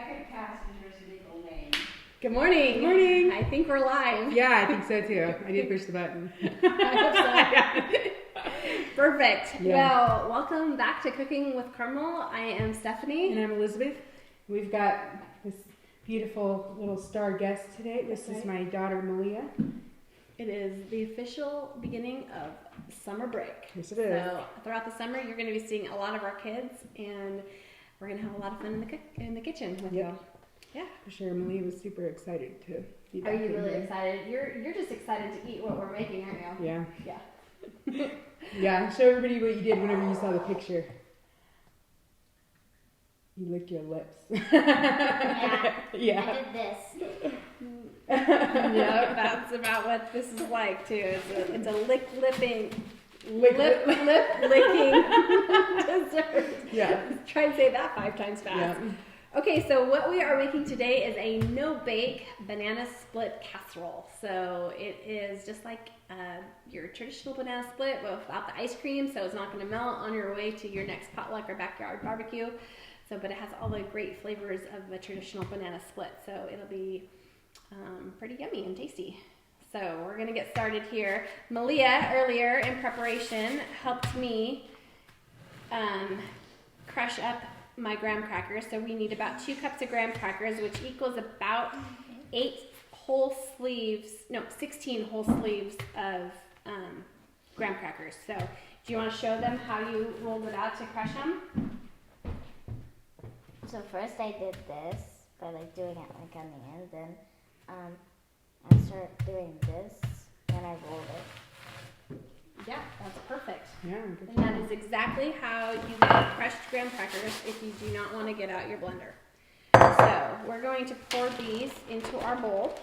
could cast is your legal name. Good morning. Good morning. I think we're live. Yeah, I think so too. I did push the button. I hope so. Perfect. Yeah. Well, welcome back to Cooking with Carmel. I am Stephanie. And I'm Elizabeth. We've got this beautiful little star guest today. This is my daughter, Malia. It is the official beginning of summer break. Yes, it is. So throughout the summer, you're going to be seeing a lot of our kids, and we're going to have a lot of fun in the kitchen with you. Yeah, for sure. Malia was super excited to be Are back you in really here. excited? You're just excited to eat what we're making, aren't you? Yeah. Yeah. Yeah, show everybody what you did whenever you saw the picture. You licked your lips. Yeah. I did this. Yeah, that's about what this is like too. It's a lip licking dessert. Yeah. Try and say that 5 times fast. Yeah. Okay, so what we are making today is a no-bake banana split casserole. So it is just like your traditional banana split, but without the ice cream, so it's not going to melt on your way to your next potluck or backyard barbecue. So, but it has all the great flavors of the traditional banana split. So it'll be pretty yummy and tasty. So we're going to get started here. Malia, earlier in preparation, helped me crush up my graham crackers. So we need about 2 cups of graham crackers, which equals about 16 whole sleeves of graham crackers. So do you want to show them how you rolled it out to crush them? So first I did this by like doing it like on the end, then I started doing this, and I rolled it. Yeah, that's perfect. Yeah, And that is exactly how you make crushed graham crackers if you do not want to get out your blender. So we're going to pour these into our bowl.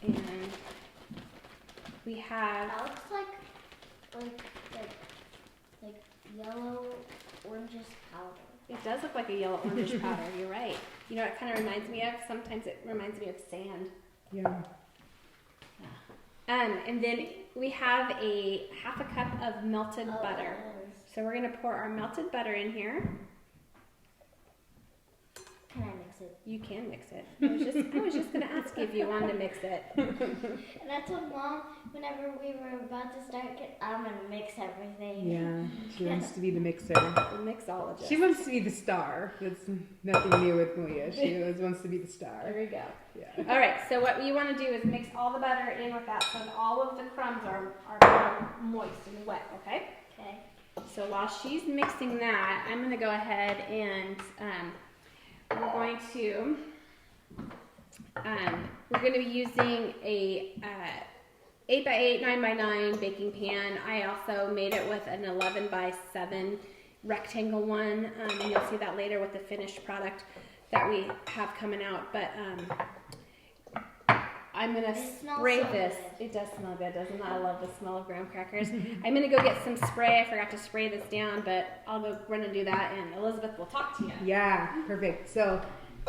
And we have... That looks like yellow orangish powder. It does look like a yellow orangish powder, you're right. You know what it kind of reminds me of? Sometimes it reminds me of sand. Yeah. And then we have a half a cup of melted butter. So we're going to pour our melted butter in here. Can I mix it? You can mix it. I was just going to ask you if you wanted to mix it. And I told Mom whenever we were about to start, I'm going to mix everything. Yeah, she wants to be the mixer. The mixologist. She wants to be the star. That's nothing new with Malia. She always wants to be the star. There we go. Yeah. All right, so what you want to do is mix all the butter in with that so that all of the crumbs are moist and wet, okay? Okay. So while she's mixing that, I'm going to go ahead and we're going to be using a 8x8, 9x9 baking pan. I also made it with an 11x7 rectangle one, and you'll see that later with the finished product that we have coming out. But I'm going to spray this. It does smell good, doesn't it? I love the smell of graham crackers. I'm going to go get some spray. I forgot to spray this down, but I'll go run and do that, and Elizabeth will talk to you. Yeah, perfect. So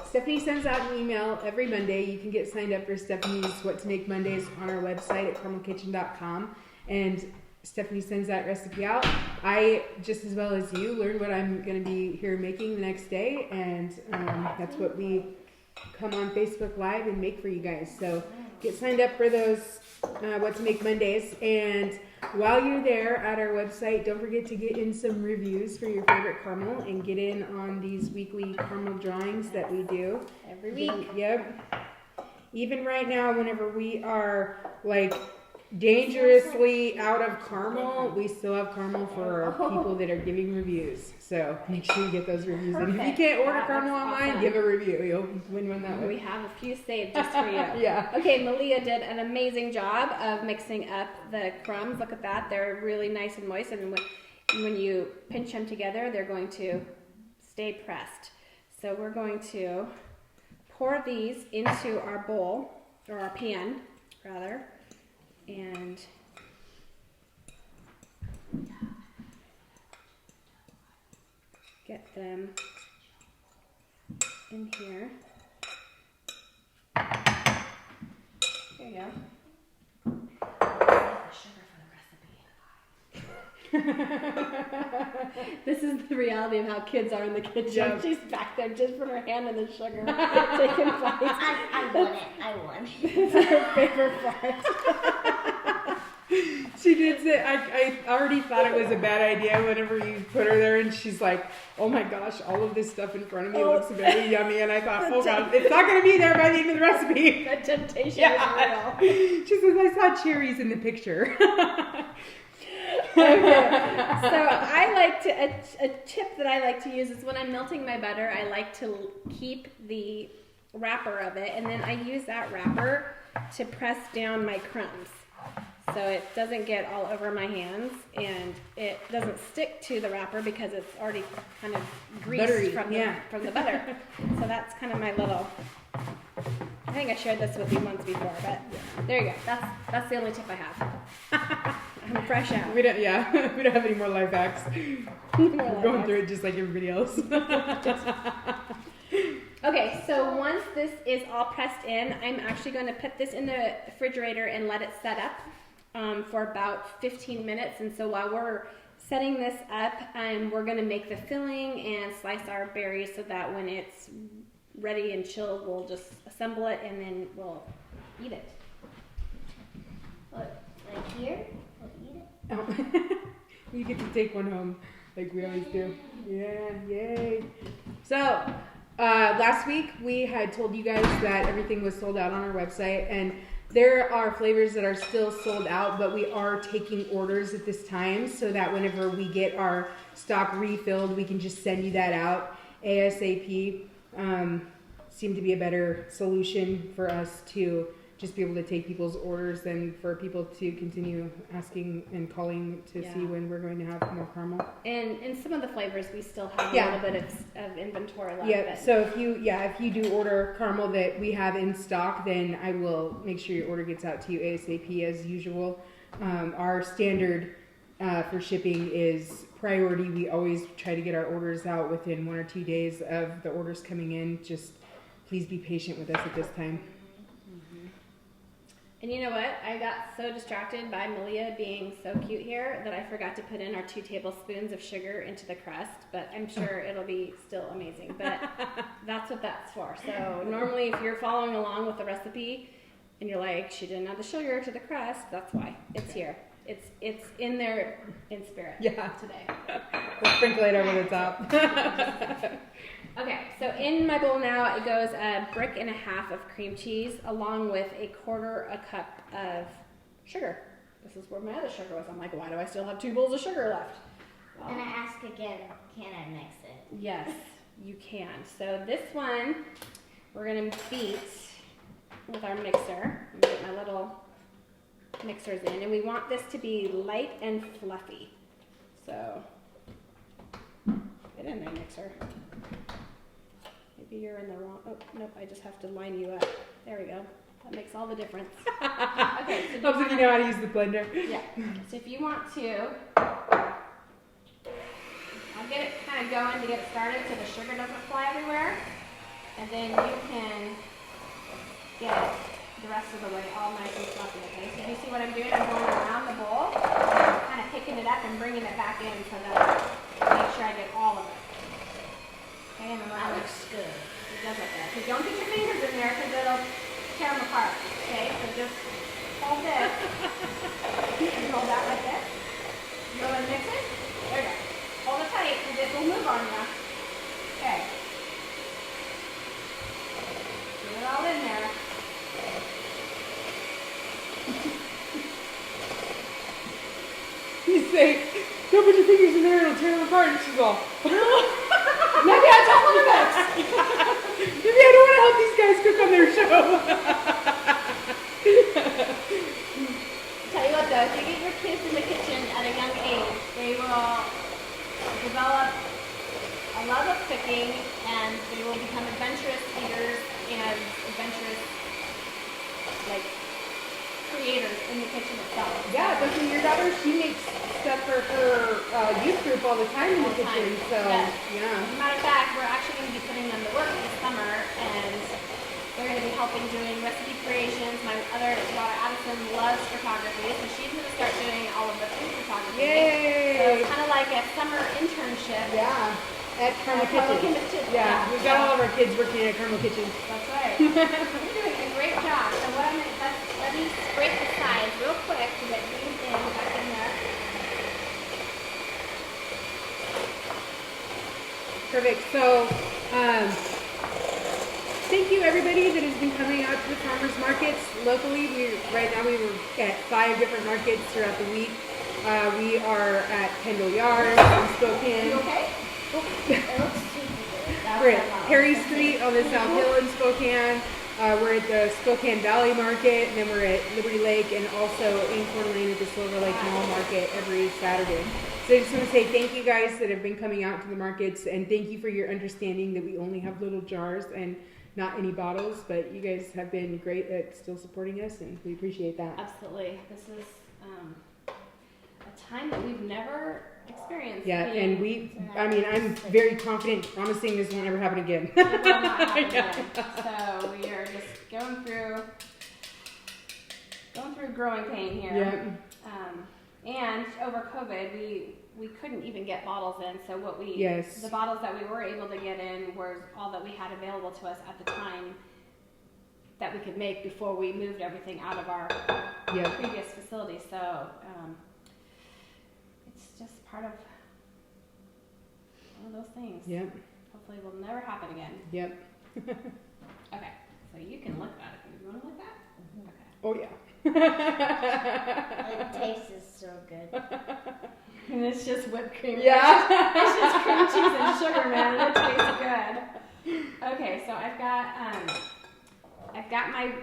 Stephanie sends out an email every Monday. You can get signed up for Stephanie's What to Make Mondays on our website at carmelkitchen.com. And Stephanie sends that recipe out. I, just as well as you, learn what I'm going to be here making the next day. And that's what we come on Facebook Live and make for you guys. So get signed up for those What to Make Mondays. And while you're there at our website, don't forget to get in some reviews for your favorite caramel and get in on these weekly caramel drawings that we do. Every week. Yep. Even right now, whenever we are like dangerously out of caramel, we still have caramel for our people that are giving reviews. So make sure you get those reviews. And if you can't order caramel online, awesome. Give a review. You'll win one that way. We have a few saved just for you. Yeah. Okay, Malia did an amazing job of mixing up the crumbs. Look at that. They're really nice and moist. And when you pinch them together, they're going to stay pressed. So we're going to pour these into our bowl, or our pan, rather. And get them in here. There you go. Sugar for the recipe. This is the reality of how kids are in the kitchen. Yep. She's back there just putting her hand in the sugar, taking bites. I won it. I won. It's her favorite part. She did say, I already thought it was a bad idea whenever you put her there, and she's like, oh my gosh, all of this stuff in front of me looks very yummy, and I thought, oh god, it's not going to be there by the end of the recipe. The temptation is Yeah. real. She says, I saw cherries in the picture. Okay. So I like to, a tip that I like to use is when I'm melting my butter, I like to keep the wrapper of it, and then I use that wrapper to press down my crumbs. So it doesn't get all over my hands, and it doesn't stick to the wrapper because it's already kind of greased Buttery, from yeah. the butter. So that's kind of my little, I think I shared this with you once before, but there you go. That's the only tip I have. I'm fresh out. We don't have any more life hacks. We're going through it just like everybody else. Okay, so once this is all pressed in, I'm actually going to put this in the refrigerator and let it set up for about 15 minutes. And so while we're setting this up, we're going to make the filling and slice our berries so that when it's ready and chilled, we'll just assemble it and then we'll eat it. Like here? We'll eat it. Oh. You get to take one home like we always do. Yeah, yay. So, last week we had told you guys that everything was sold out on our website, and there are flavors that are still sold out, but we are taking orders at this time so that whenever we get our stock refilled, we can just send you that out ASAP. Seemed to be a better solution for us to just be able to take people's orders than for people to continue asking and calling to see when we're going to have more caramel. And in some of the flavors, we still have a little bit of inventory left. Yeah, so if you do order caramel that we have in stock, then I will make sure your order gets out to you ASAP as usual. Our standard for shipping is priority. We always try to get our orders out within 1 or 2 days of the orders coming in. Just please be patient with us at this time. And you know what? I got so distracted by Malia being so cute here that I forgot to put in our 2 tablespoons of sugar into the crust, but I'm sure it'll be still amazing. But that's what that's for. So normally if you're following along with the recipe and you're like, she didn't add the sugar to the crust, that's why. It's here. It's in there in spirit today. We'll sprinkle it over the top. Okay, so in my bowl now, it goes 1.5 bricks of cream cheese along with 1/4 cup of sugar. This is where my other sugar was. I'm like, why do I still have 2 bowls of sugar left? Well, And I ask again, can I mix it? yes, you can. So this one, we're going to beat with our mixer. I'm going to get my little mixers in. And we want this to be light and fluffy. So, get in there, mixer. Maybe you're in the wrong, oh, nope, I just have to line you up. There we go. That makes all the difference. Okay, so Helps if you know how to use the blender. yeah, so if you want to, I'll get it kind of going to get it started so the sugar doesn't fly everywhere. And then you can get it the rest of the way all nice and fluffy, okay? So you see what I'm doing? I'm going around the bowl, kind of picking it up and bringing it back in so that I make sure I get all of it. Okay, and then That looks good. it does look good. So don't get your fingers in there because it'll tear them apart. Okay, so just hold this. And hold that like this. You go and mix it. There you go. Hold it tight because it will move on you. Okay. Get it all in there. You say, don't put your fingers in there, it'll tear them apart. And she's all, maybe I don't want to mix. Maybe I don't want to help these guys cook on their show. Tell you what though, if you get your kids in the kitchen at a young age, they will develop a love of cooking and they will become adventurous eaters and adventurous, like, creators in the kitchen itself. Yeah, don't you, your daughter, she makes stuff for her youth group all the time in the All the kitchen. time. So, Yes. yeah. As a matter of fact, we're actually going to be putting them to work this summer and They're going to be helping doing recipe creations. My other daughter, Addison, loves photography, so she's going to start doing all of the food photography. Yay! So it's kind of like a summer internship. Yeah. At Carmel Kitchen. Yeah. We've got all of our kids working at Carmel Kitchen. That's right. You're doing a great job. So what I'm going to, let me scrape the sides real quick to get these in back in there. Perfect. So, thank you everybody that has been coming out to the farmers markets locally. Right now we were at 5 different markets throughout the week. We are at Kendall Yard in Spokane. You okay? It looks super good. We're at Perry Street on the South Hill in Spokane. We're at the Spokane Valley Market, and then we're at Liberty Lake, and also in Coeur d'Alene at the Silver Lake Mall Market every Saturday. So I just want to say thank you guys that have been coming out to the markets, and thank you for your understanding that we only have little jars and not any bottles, but you guys have been great at still supporting us, and we appreciate that. Absolutely. This is a time that we've never experienced. Yeah, and I'm very confident, promising this won't ever happen again. It will not happen again. So we are just going through growing pain here. Yeah. And over COVID, we couldn't even get bottles in. So the bottles that we were able to get in were all that we had available to us at the time that we could make before we moved everything out of our previous facility. So it's just part of one of those things. Yep. Hopefully it will never happen again. Yep. Okay, so you can look at it. You want to look at it? Okay. Oh yeah. It tastes so good. And it's just whipped cream. Yeah. It's just cream cheese and sugar, man. And it tastes good. Okay, so I've got my.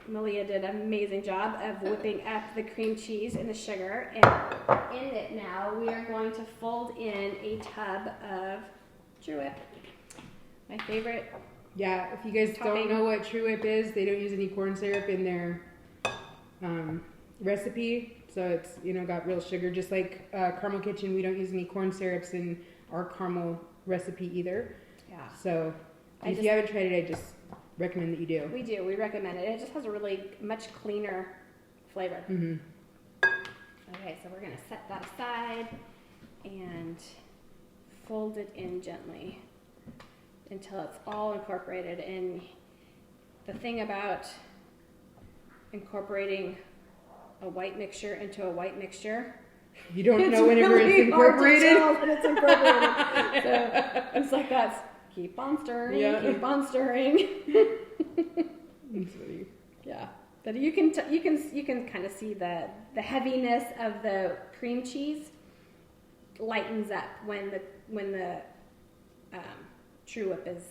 Malia did an amazing job of whipping up the cream cheese and the sugar, and in it now we are going to fold in a tub of True Whip. My favorite. Yeah, if you guys don't know what True Whip is, they don't use any corn syrup in their recipe. So it's, got real sugar. Just like Carmel Kitchen, we don't use any corn syrups in our caramel recipe either. Yeah. So if you haven't tried it, I just recommend that you do. We do. We recommend it. It just has a really much cleaner flavor. Mm-hmm. Okay, so we're going to set that aside and fold it in gently until it's all incorporated. And the thing about incorporating a white mixture into a white mixture, you don't know whenever it's incorporated. When it's incorporated. So it's like that's keep on stirring, keep on stirring. That's funny. Yeah, but you can kind of see the heaviness of the cream cheese lightens up when the True Whip is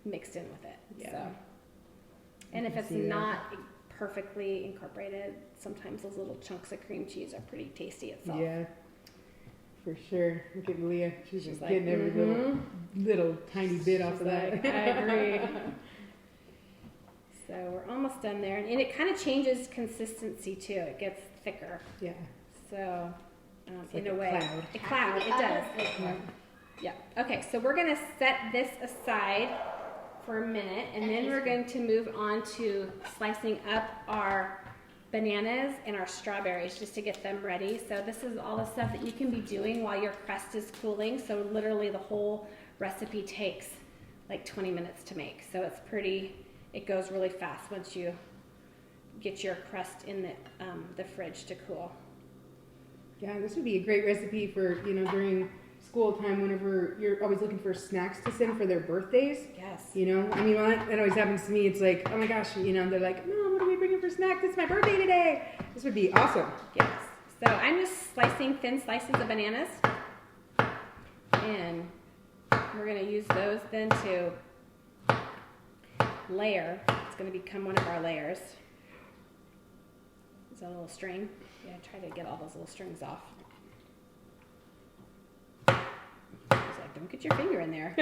mixed in with it. Yeah. So, and if it's not perfectly incorporated, sometimes those little chunks of cream cheese are pretty tasty itself. Yeah, for sure. Look at Malia. She's just like, getting every little tiny bit off of that. I agree. So we're almost done there. And it kind of changes consistency too. It gets thicker. Yeah. So in like a way. cloud. A cloud, it does. Yeah. Okay, so we're going to set this aside for a minute, and then we're going to move on to slicing up our bananas and our strawberries just to get them ready. So this is all the stuff that you can be doing while your crust is cooling. So literally the whole recipe takes like 20 minutes to make. So it goes really fast once you get your crust in the fridge to cool. Yeah, this would be a great recipe for, during school time whenever you're always looking for snacks to send for their birthdays. Yes. That always happens to me. It's like, oh my gosh, they're like, Mom, what are we bringing for snacks? It's my birthday today. This would be awesome. Yes. So I'm just slicing thin slices of bananas, and we're going to use those then to layer. It's going to become one of our layers. Is that a little string? Yeah, try to get all those little strings off. It's like, don't get your finger in there.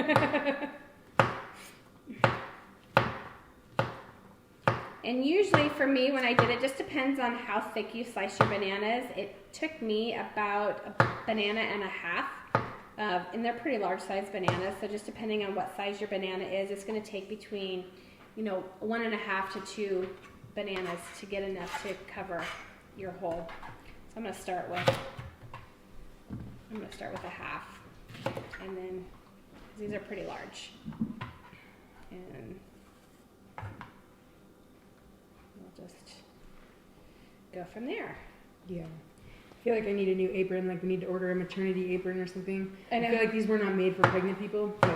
And usually for me, when I did it, just depends on how thick you slice your bananas. It took me about a banana and a half And they're pretty large size bananas. So just depending on what size your banana is, it's going to take between, 1.5 to 2 bananas to get enough to cover your whole. So I'm going to start with a half, and then these are pretty large, and we'll just go from there. Yeah. I feel like I need a new apron, like we need to order a maternity apron or something. I know. I feel like these were not made for pregnant people. But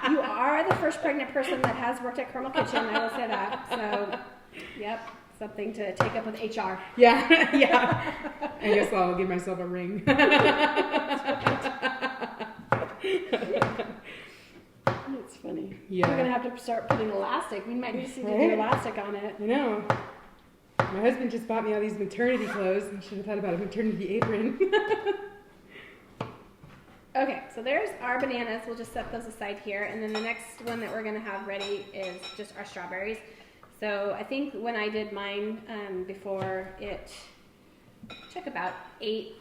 You are the first pregnant person that has worked at Carmel Kitchen, I will say that. So, yep, something to take up with HR. Yeah, yeah. I guess I'll give myself a ring. It's funny. Yeah. We're gonna have to start putting elastic. We might need to do elastic on it. I know. My husband just bought me all these maternity clothes. I should have thought about a maternity apron. Okay, so there's our bananas. We'll just set those aside here. And then the next one that we're going to have ready is just our strawberries. So I think when I did mine before, it took about 8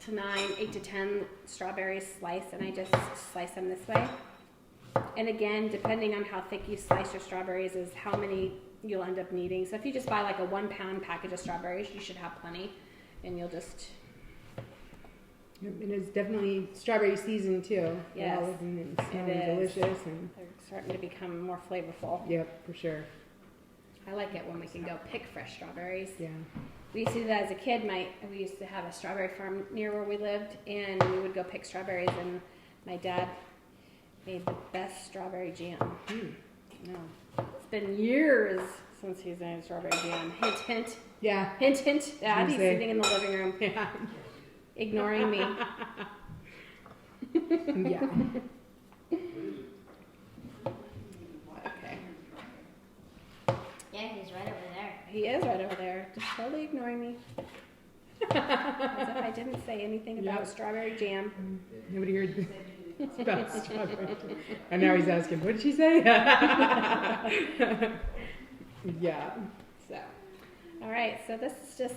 to 10 strawberries sliced, and I just slice them this way. And again, depending on how thick you slice your strawberries is how many you'll end up needing. So if you just buy like a 1 pound package of strawberries, you should have plenty, and you'll just... And it's definitely strawberry season too. Yes, All of them, and it's it smelling is. delicious. And They're starting to become more flavorful. yep, for sure. I like it when we can go pick fresh strawberries. Yeah. We used to do that as a kid. We used to have a strawberry farm near where we lived, and we would go pick strawberries, and my dad made the best strawberry jam. No, it's been years since he's made strawberry jam. Hint, hint. Yeah. Hint, hint. Dad, he's say. sitting in the living room, Yeah. ignoring me. Yeah. Okay. Yeah, he's right over there. He is right over there, just totally ignoring me. As if I didn't say anything about Yep. strawberry jam. Nobody heard this about strawberry. And now he's asking, what did she say? Yeah. So, all right, so this is just,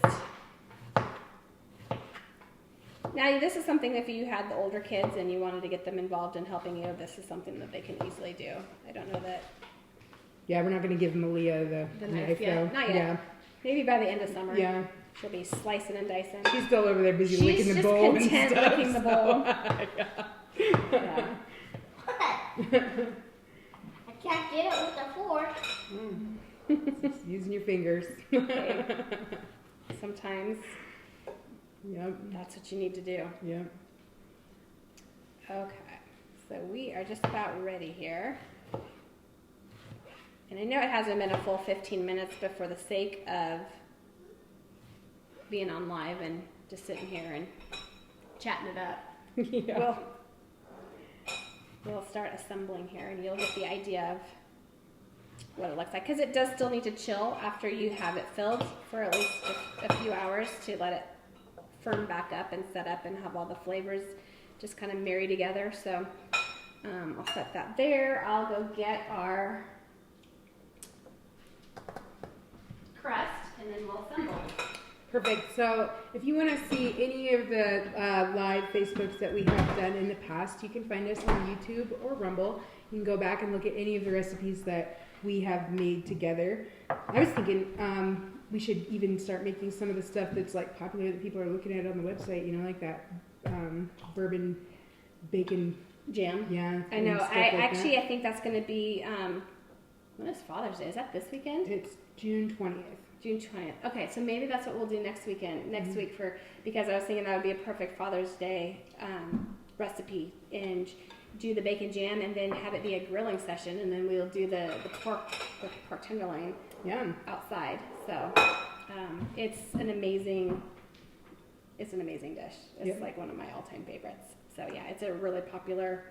now this is something if you had the older kids and you wanted to get them involved in helping you, this is something that they can easily do. I don't know that Yeah, we're not going to give Malia the knife yet. though. Not yet. Maybe by the end of summer. Yeah. She'll be slicing and dicing. She's still over there busy She's licking the just bowl and content stuff. licking the bowl. Yeah. I can't get it with a fork. Just using your fingers. Okay. Sometimes Yep. that's what you need to do. Yep. Okay, so we are just about ready here. And I know it hasn't been a full 15 minutes, but for the sake of being on live and just sitting here and chatting it up, Yeah. we'll start assembling here, and you'll get the idea of what it looks like. Because it does still need to chill after you have it filled for at least a few hours to let it firm back up and set up and have all the flavors just kind of marry together. So I'll set that there. I'll go get our crust, and then we'll assemble. Perfect. So if you want to see any of the live Facebooks that we have done in the past, you can find us on YouTube or Rumble. You can go back and look at any of the recipes that we have made together. I was thinking we should even start making some of the stuff that's like popular that people are looking at on the website, like that bourbon bacon Jam. Yeah. I know. and stuff I like actually, I think that's going to be, when is Father's Day? Is that this weekend? that. It's June 20th. June 20th. Okay, so maybe that's what we'll do next week, because I was thinking that would be a perfect Father's Day recipe, and do the bacon jam and then have it be a grilling session, and then we'll do the pork tenderloin outside. So it's an amazing dish. It's like one of my all-time favorites. So yeah, it's a really popular.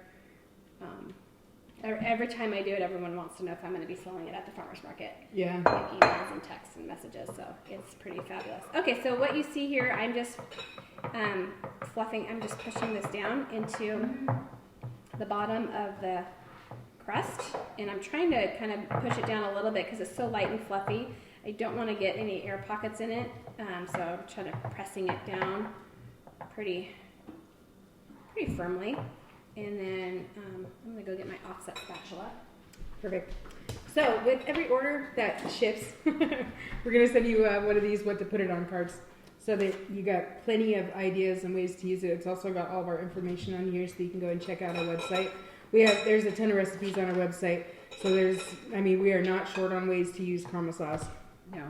Every time I do it, everyone wants to know if I'm going to be selling it at the farmer's market. Yeah. Like emails and texts and messages, so it's pretty fabulous. Okay, so what you see here, I'm just fluffing, I'm just pushing this down into the bottom of the crust, and I'm trying to kind of push it down a little bit because it's so light and fluffy. I don't want to get any air pockets in it, so I'm trying to pressing it down pretty pretty firmly. And then I'm gonna go get my offset spatula. Perfect. So with every order that ships, we're gonna send you one of these what to put it on cards, so that you got plenty of ideas and ways to use it. It's also got all of our information on here, so you can go and check out our website. There's a ton of recipes on our website, so we are not short on ways to use caramel sauce. No.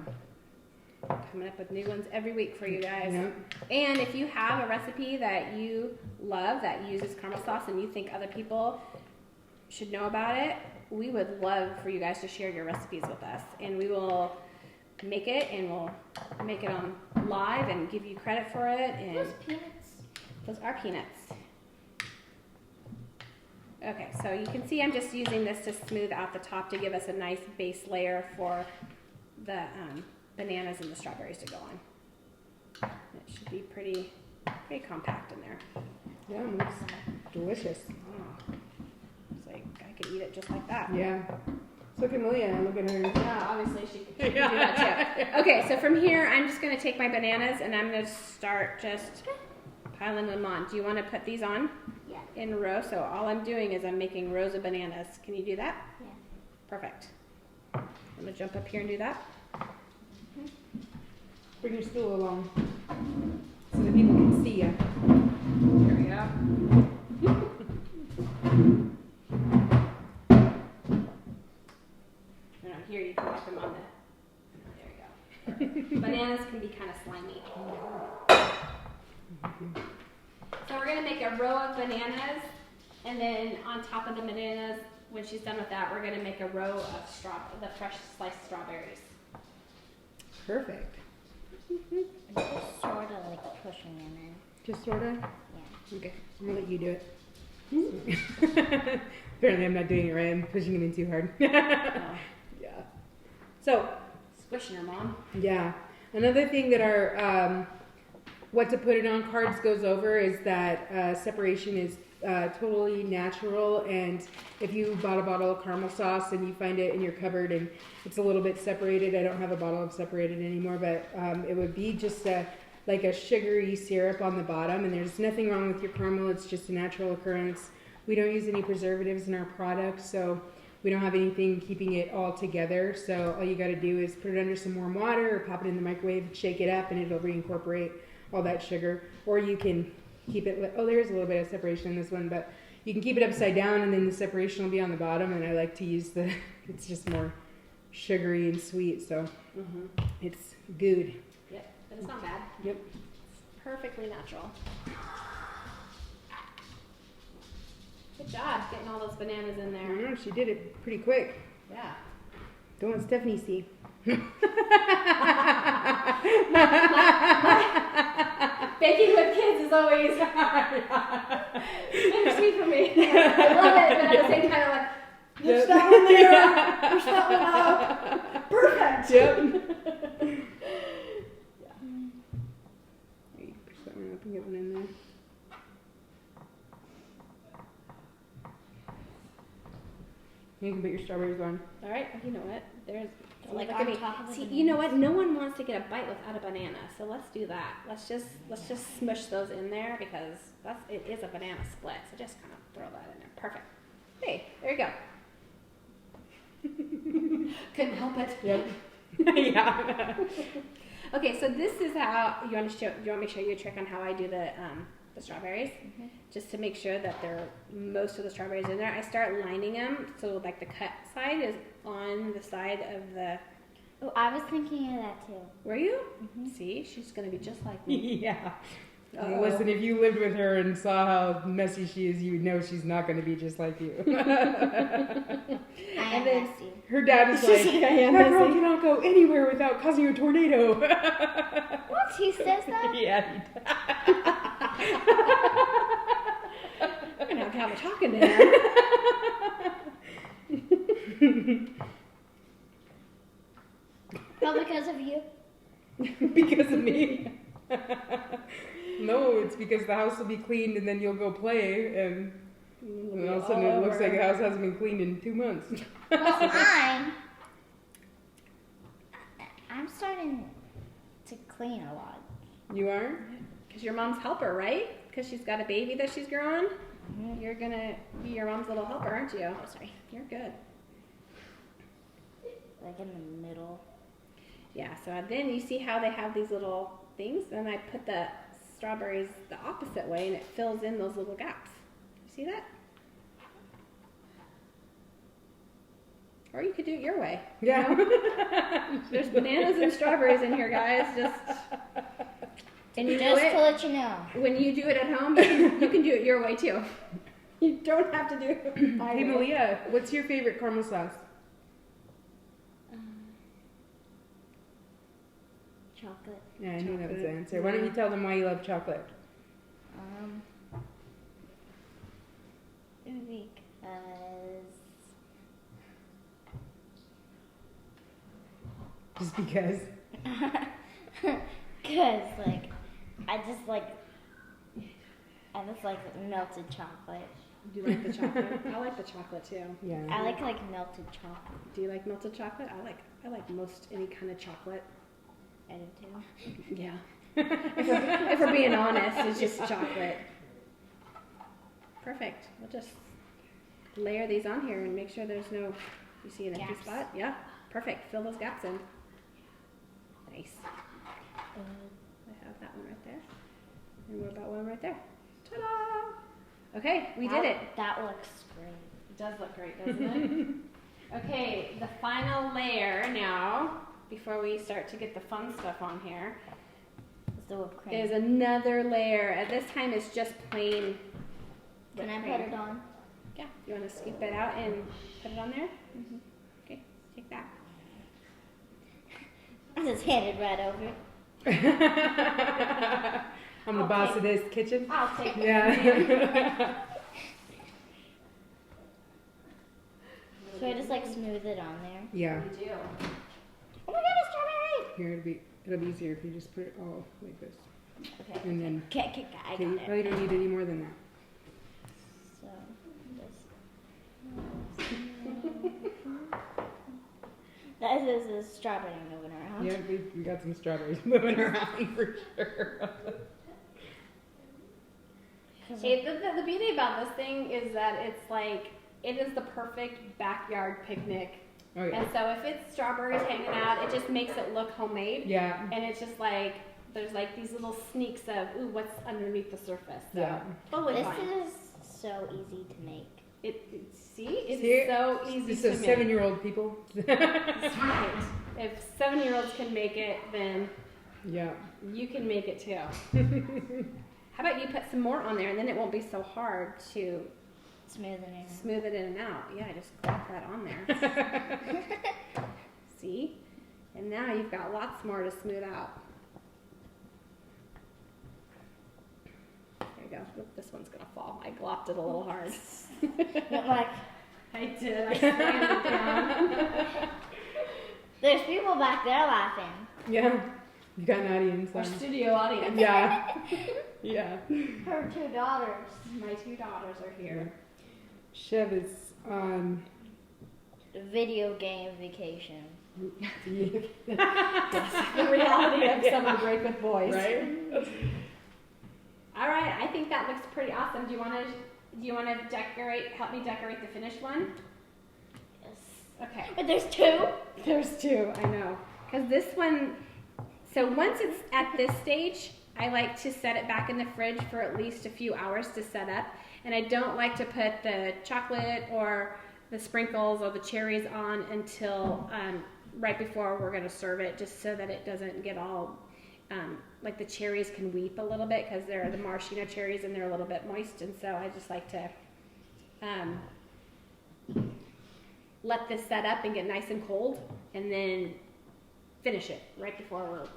Coming up with new ones every week for you guys. Yeah. And if you have a recipe that you love that uses caramel sauce and you think other people should know about it, we would love for you guys to share your recipes with us. And we will make it, and we'll make it on live and give you credit for it. And Those peanuts. those are peanuts. Okay, so you can see I'm just using this to smooth out the top to give us a nice base layer for the bananas and the strawberries to go on. It should be pretty compact in there. Yeah, it looks delicious. Oh, it's like I could eat it just like that. Yeah. Look at Malia. Look at her. Yeah, obviously she could do that too. Okay, so from here I'm just going to take my bananas and I'm going to start just piling them on. Do you want to put these on? Yeah. In a row? So all I'm doing is I'm making rows of bananas. Can you do that? Yeah. Perfect. I'm going to jump up here and do that. Bring your stool along so that people can see you. There we go. Here you can put them on the. There we go. Bananas can be kind of slimy. So we're gonna make a row of bananas, and then on top of the bananas, when she's done with that, we're gonna make a row of the fresh sliced strawberries. Perfect. I'm just sort of like pushing them in. Just sort of? Yeah. Okay. I'm going to let you do it. Apparently I'm not doing it right. I'm pushing it in too hard. Oh, Yeah. So, squishing her, Mom. yeah. Another thing that our what to put it on cards goes over is that separation is totally natural, and if you bought a bottle of caramel sauce and you find it in your cupboard and it's a little bit separated, I don't have a bottle of separated anymore, but it would be just like a sugary syrup on the bottom, and there's nothing wrong with your caramel. It's just a natural occurrence. We don't use any preservatives in our product, so we don't have anything keeping it all together. So all you got to do is put it under some warm water or pop it in the microwave, shake it up, and it'll reincorporate all that sugar. Or you can keep it, there's a little bit of separation in this one, but you can keep it upside down and then the separation will be on the bottom, and I like to use it's just more sugary and sweet, so it's good. Yep, but it's not bad. Yep. It's perfectly natural. Good job getting all those bananas in I there. don't know, she did it pretty quick. Yeah. Don't let Stephanie see. Baking with kids is always bittersweet for me. I love it, but at the same time, I'm like, push that one there, push that one up. Perfect. Yep. You push that one up and get one in there. You can put your strawberries on. All right, you know what? There's Like look on at me. top of the See, banana. you know what? No one wants to get a bite without a banana, so let's do that. Let's just smush those in there because it is a banana split. So just kind of throw that in there. Perfect. Hey, there you go. Couldn't help it. Yep. Yeah. Okay, so this is how you want me to show you a trick on how I do the strawberries, just to make sure that most of the strawberries in there. I start lining them so like the cut side is on the side of the. Oh, I was thinking of that too. Were you? See, she's gonna be just like me. Yeah. Uh-oh. Listen, if you lived with her and saw how messy she is, you would know she's not going to be just like you. I am then- messy. Her dad is like, I am that girl messy." cannot go anywhere without causing a tornado. What? He says that? Yeah, he does. I'm gonna have to have a talking to him. Well, because of you. Because of me. No, it's because the house will be cleaned and then you'll go play, and all of a sudden it looks like the house hasn't been cleaned in 2 months. Well, I'm starting to clean a lot. You are? Because your mom's helper, right? because she's got a baby that she's growing. You're gonna be your mom's little helper, aren't you? Oh, sorry. You're good. Like in the middle. Yeah, so then you see how they have these little things, and I put the strawberries the opposite way, and it fills in those little gaps. You see that? Or you could do it your way. Yeah. There's bananas and strawberries in here, guys. And you know Just to it, let you know. when you do it at home, you can do it your way too. You don't have to do it my Hey way. Malia, what's your favorite caramel sauce? Chocolate. Yeah, I knew that was the Chocolate. answer. Why don't you tell them why you love chocolate? Just because. Because, like, I just like melted chocolate. Do you like the chocolate? I like the chocolate too. Yeah. I like melted chocolate. Do you like melted chocolate? I like most any kind of chocolate. I do too. Yeah. if we're being honest, it's just chocolate. Perfect. We'll just layer these on here and make sure there's no, you see an empty Gaps. spot? Yeah. Perfect. Fill those gaps in. Nice. I have that one right there. And what about one right there? Ta-da! Okay, we did it. That looks great. It does look great, doesn't it? Okay, the final layer now, before we start to get the fun stuff on here, It's the whipped cream. is another layer. At this time, it's just plain Can I whipped put cream. it on? Yeah, you want to scoop that out and put it on there? Okay, take that. I just handed right over. I'm the I'll boss take- of this kitchen. I'll take it. Yeah. So I just like smooth it on there. Yeah. You do. Oh my god, it's strawberry! Here it'll be easier if you just put it all like this. Okay. And then Okay, I okay, you got it. probably don't need any more than that. So, that is a strawberry moving around. Yeah, we got some strawberries moving around for sure. See, the beauty about this thing is that it's like, it is the perfect backyard picnic. Oh yeah. And so if it's strawberries hanging out, it just makes it look homemade. Yeah. And it's just like, there's like these little sneaks of, ooh, what's underneath the surface. So, Yeah. totally This fine. is so easy to make. It's See? so easy It's to so make. 7-year-old people. That's right. If 7-year-olds can make it, then Yeah. you can make it too. How about you put some more on there, and then it won't be so hard to Smooth it in. smooth it in and out. Yeah, just clap that on there. See? And now you've got lots more to smooth out. There you go. Oop, this one's gonna fall. I glopped it a little hard. But like, I did. I slammed it down. there's people back there laughing. Yeah. You got an audience. Our studio audience. Yeah. Yeah. Her 2 daughters. My 2 daughters are here. Chev is on. Video game vacation. Yeah. The reality of summer break with boys. Right? All right, I think that looks pretty awesome. Do you want to decorate? Help me decorate the finished one. Yes. Okay. But there's 2? There's 2. I know. Because this one. So once it's at this stage, I like to set it back in the fridge for at least a few hours to set up. And I don't like to put the chocolate or the sprinkles or the cherries on until right before we're going to serve it, just so that it doesn't get all, like the cherries can weep a little bit because they're the maraschino cherries and they're a little bit moist. And so I just like to let this set up and get nice and cold and then finish it right before we're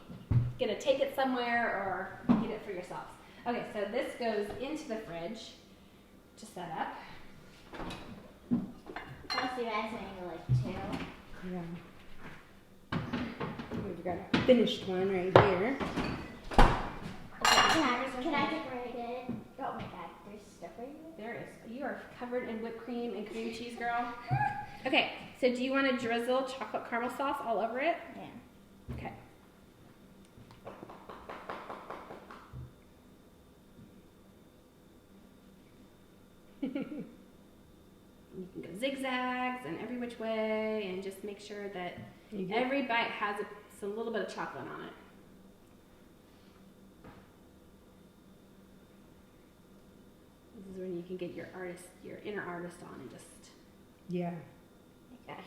going to take it somewhere or eat it for yourselves. Okay, so this goes into the fridge to set up. Plus you guys made like 2. Yeah. We've got a finished one right here. Can I decorate it? Oh my god, there's stuff right here. There is. You are covered in whipped cream and cream cheese, girl. Okay, so do you want to drizzle chocolate caramel sauce all over it? Yeah. Okay. You can go zigzags and every which way, and just make sure that You get- every bite has a little bit of chocolate on it. This is when you can get your inner artist on and just. Yeah. Okay.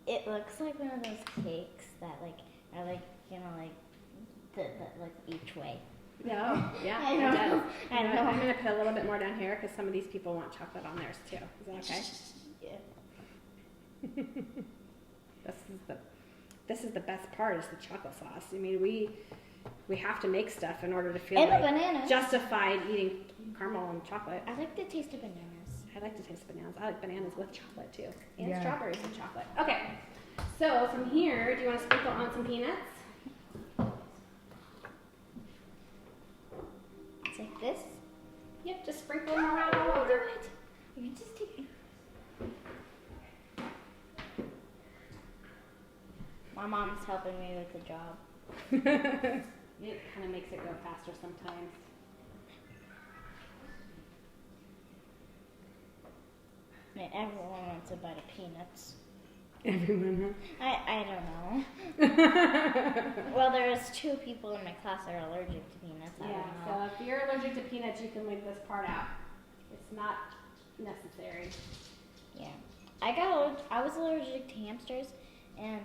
It looks like one of those cakes that are like the like each way. No, yeah, I it know. does. I know. I'm gonna put a little bit more down here because some of these people want chocolate on theirs too. Is that okay? Yeah. This is the best part is the chocolate sauce. I mean, we have to make stuff in order to feel And the like bananas. justified eating caramel and chocolate. I like the taste of bananas. I like to taste bananas. I like bananas with chocolate too, and Yeah. strawberries and chocolate. Okay, so from here, do you want to sprinkle on some peanuts? It's like this. Yep, just sprinkle them around all over. You can just take. My mom's helping me with the job. It kind of makes it go faster sometimes. And everyone wants a bite of peanuts. Everyone, I don't know. Well, there's 2 people in my class that are allergic to peanuts. I Yeah, don't so know. if you're allergic to peanuts, you can leave this part out. It's not necessary. Yeah. I was allergic to hamsters, and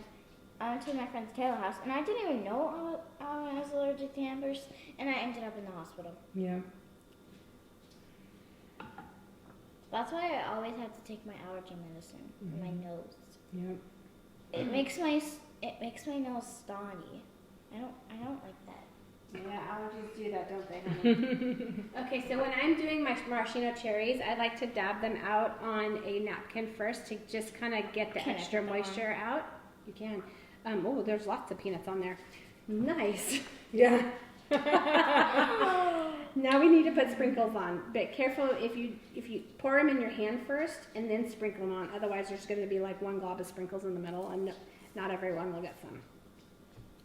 I went to my friend's Taylor house, and I didn't even know I was allergic to hamsters, and I ended up in the hospital. yeah. That's why I always have to take my allergy medicine in my nose. Yep. It makes my nose stodgy. I don't like that. Yeah, allergies do that, don't they, honey? Okay, so when I'm doing my maraschino cherries, I like to dab them out on a napkin first to just kind of get the Can I extra put them on? moisture out. You can. Oh, there's lots of peanuts on there. Nice. Yeah. Now we need to put sprinkles on, but careful if you pour them in your hand first and then sprinkle them on. Otherwise, there's going to be like one glob of sprinkles in the middle, and not everyone will get some,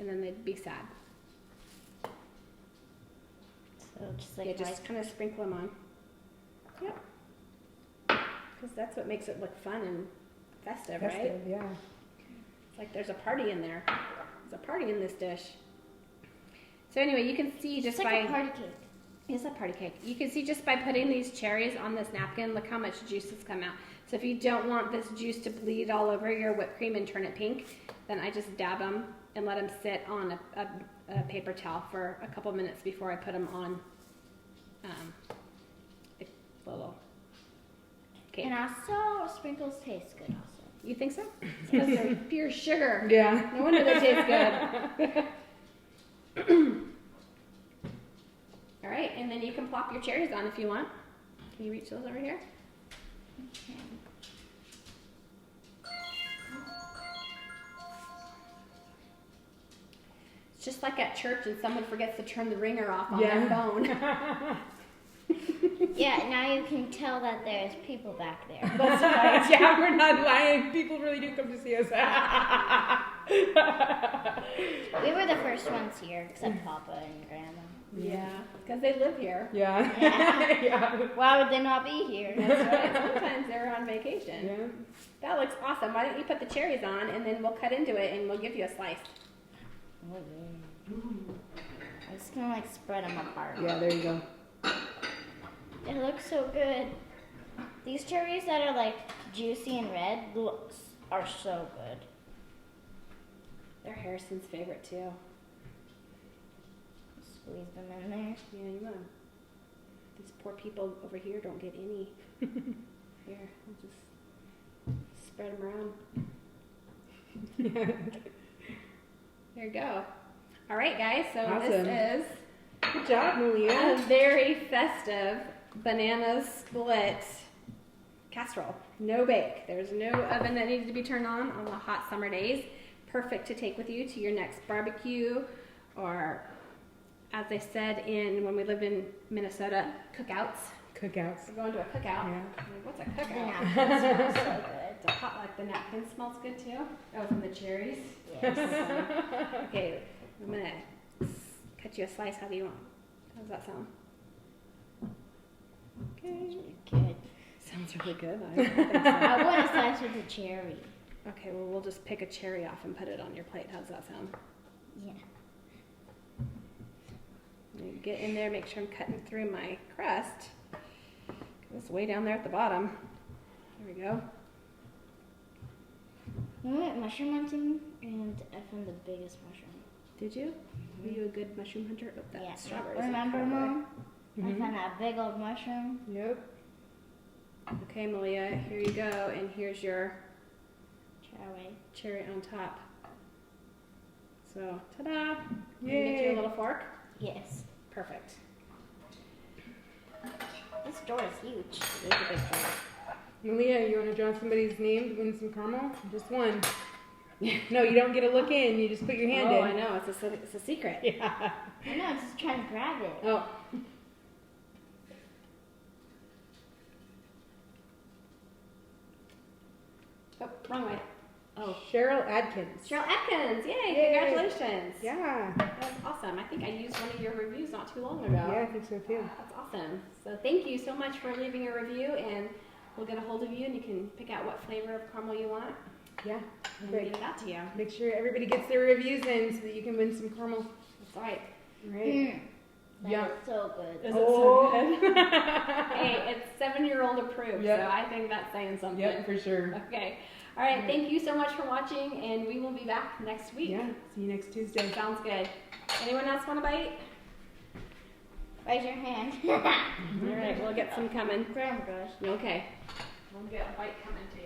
and then they'd be sad. So just like Yeah, just kind of sprinkle them on. Yep. Because that's what makes it look fun and festive, right? Festive, yeah. It's like there's a party in there. There's a party in this dish. So anyway, you can see just it's like by a party cake. it's a party cake. You can see just by putting these cherries on this napkin, look how much juice has come out. So if you don't want this juice to bleed all over your whipped cream and turn it pink, then I just dab them and let them sit on a paper towel for a couple minutes before I put them on the little cake. And also, sprinkles taste good also. You think so? It's because they're pure sugar. Yeah. No wonder they taste good. All right, and then you can plop your cherries on if you want. Can you reach those over here? Okay. It's just like at church and someone forgets to turn the ringer off on Yeah. their phone. Yeah, now you can tell that there's people back there. That's right. Yeah, we're not lying. People really do come to see us. We were the first ones here, except Papa and Grandma. Yeah, because they live here. Yeah. Yeah. Yeah. Why would they not be here? That's right. Sometimes they're on vacation. Yeah. That looks awesome. Why don't you put the cherries on and then we'll cut into it and we'll give you a slice. I'm just gonna like spread them apart. Yeah, there you go. It looks so good. These cherries that are like juicy and red are so good. They're Harrison's favorite too. Squeeze them in there. Yeah, you want. These poor people over here don't get any. Here, I'll just spread them around. There you go. All right, guys. So Awesome. this is Good job, Malia. a very festive banana split casserole. No bake. There's no oven that needs to be turned on the hot summer days. Perfect to take with you to your next barbecue, or as they said when we lived in Minnesota, cookouts. Cookouts. We're going to a cookout. Yeah. I'm like, what's a The cookout? napkin smells so good. It's a hot, like the napkin smells good too. Oh, from the cherries. Yes. Okay, I'm gonna cut you a slice. How do you want? How does that sound? Okay. Good. Sounds really good. I think so. I want a slice with a cherry. Okay, well, we'll just pick a cherry off and put it on your plate. How does that sound? Yeah. You get in there, make sure I'm cutting through my crust. It's way down there at the bottom. There we go. We went mushroom hunting, and I found the biggest mushroom. Did you? Were you a good mushroom hunter? Oh, that Yeah. strawberries. Remember, are Mom? I Mhm. found that big old mushroom. Yep. Okay, Malia, here you go, and here's your Cherry. cherry on top. So, ta-da! Can you Yay. get you a little fork? Yes. Perfect. This door is huge. It is a big fork. Malia, you want to draw somebody's name to win some caramel? Just one. No, you don't get a look in. You just put your hand Oh, in. I know. It's a secret. Yeah. I know, I'm just trying to grab it. Oh. Oh, wrong way. Oh, Cheryl Adkins. Cheryl Atkins! Yay! Yay. Congratulations! Yeah. That's awesome. I think I used one of your reviews not too long ago. Yeah, I think so too. That's awesome. So thank you so much for leaving a review, and we'll get a hold of you, and you can pick out what flavor of caramel you want, Yeah. and Great. get it out to you. Make sure everybody gets their reviews in so that you can win some caramel. That's right. Right. Mm. That Yeah. is so good. Is Oh. it so good? Hey, it's 7-year-old approved, Yep. so I think that's saying something. Yep, for sure. Okay. All right. Thank you so much for watching, and we will be back next week. Yeah. See you next Tuesday. Sounds good. Anyone else want to bite? Raise your hand. All right. We'll get some coming. Grandma gosh. Okay. We'll get a bite coming to you.